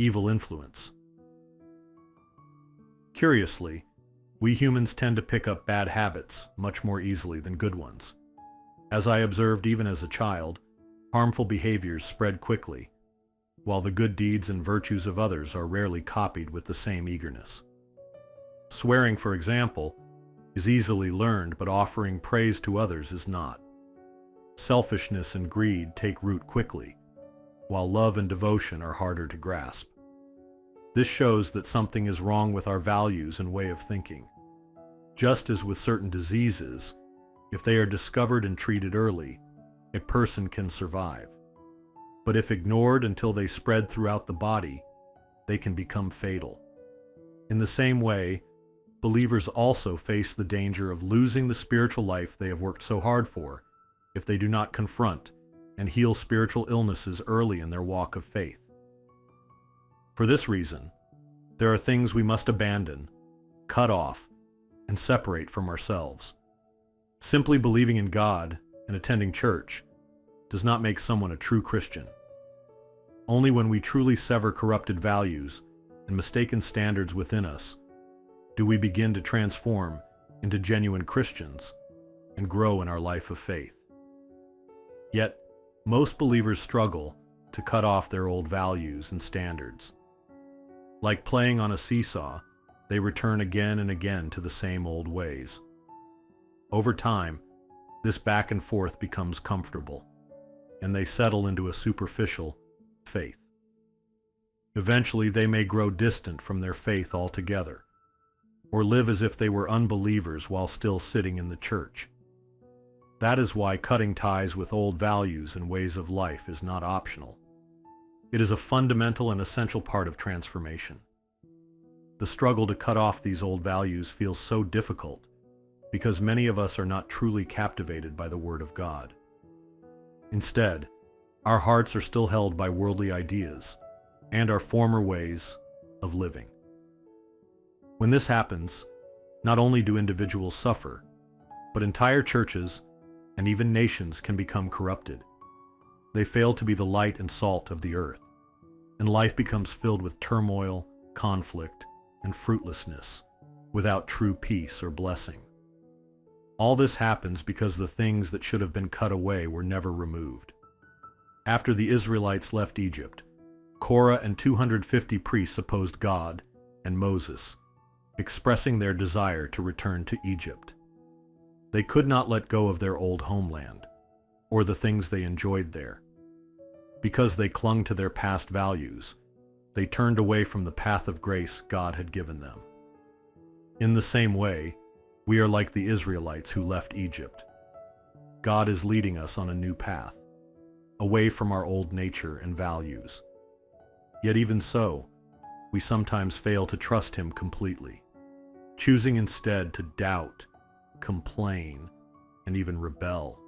evil influence. Curiously, we humans tend to pick up bad habits much more easily than good ones. As I observed even as a child, harmful behaviors spread quickly, while the good deeds and virtues of others are rarely copied with the same eagerness. Swearing, for example, is easily learned, but offering praise to others is not. Selfishness and greed take root quickly, while love and devotion are harder to grasp. This shows that something is wrong with our values and way of thinking. Just as with certain diseases, if they are discovered and treated early, a person can survive. But if ignored until they spread throughout the body, they can become fatal. In the same way, believers also face the danger of losing the spiritual life they have worked so hard for if they do not confront and heal spiritual illnesses early in their walk of faith. For this reason, there are things we must abandon, cut off, and separate from ourselves. Simply believing in God and attending church does not make someone a true Christian. Only when we truly sever corrupted values and mistaken standards within us do we begin to transform into genuine Christians and grow in our life of faith. Yet, most believers struggle to cut off their old values and standards. Like playing on a seesaw, they return again and again to the same old ways. Over time, this back and forth becomes comfortable, and they settle into a superficial faith. Eventually, they may grow distant from their faith altogether, or live as if they were unbelievers while still sitting in the church. That is why cutting ties with old values and ways of life is not optional. It is a fundamental and essential part of transformation. The struggle to cut off these old values feels so difficult because many of us are not truly captivated by the Word of God. Instead, our hearts are still held by worldly ideas and our former ways of living. When this happens, not only do individuals suffer, but entire churches and even nations can become corrupted. They fail to be the light and salt of the earth, and life becomes filled with turmoil, conflict, and fruitlessness, without true peace or blessing. All this happens because the things that should have been cut away were never removed. After the Israelites left Egypt, Korah and 250 priests opposed God and Moses, expressing their desire to return to Egypt. They could not let go of their old homeland, or the things they enjoyed there. Because they clung to their past values, they turned away from the path of grace God had given them. In the same way, we are like the Israelites who left Egypt. God is leading us on a new path, away from our old nature and values. Yet even so, we sometimes fail to trust Him completely, choosing instead to doubt, complain, and even rebel.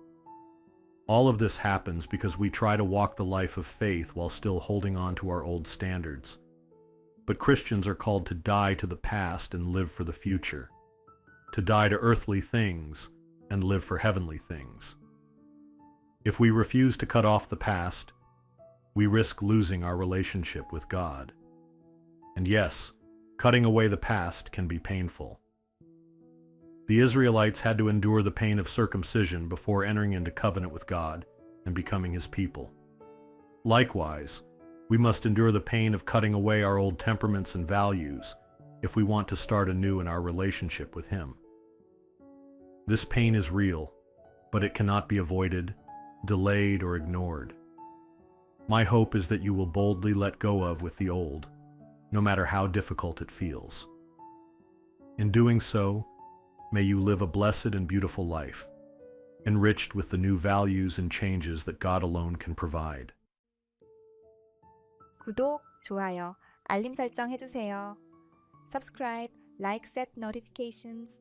All of this happens because we try to walk the life of faith while still holding on to our old standards. But Christians are called to die to the past and live for the future, to die to earthly things and live for heavenly things. If we refuse to cut off the past, we risk losing our relationship with God. And yes, cutting away the past can be painful. The Israelites had to endure the pain of circumcision before entering into covenant with God and becoming His people. Likewise, we must endure the pain of cutting away our old temperaments and values if we want to start anew in our relationship with Him. This pain is real, but it cannot be avoided, delayed, or ignored. My hope is that you will boldly let go of with the old, no matter how difficult it feels. In doing so, may you live a blessed and beautiful life, enriched with the new values and changes that God alone can provide. 구독, 좋아요, 알림 설정 해주세요. Subscribe, like, set notifications.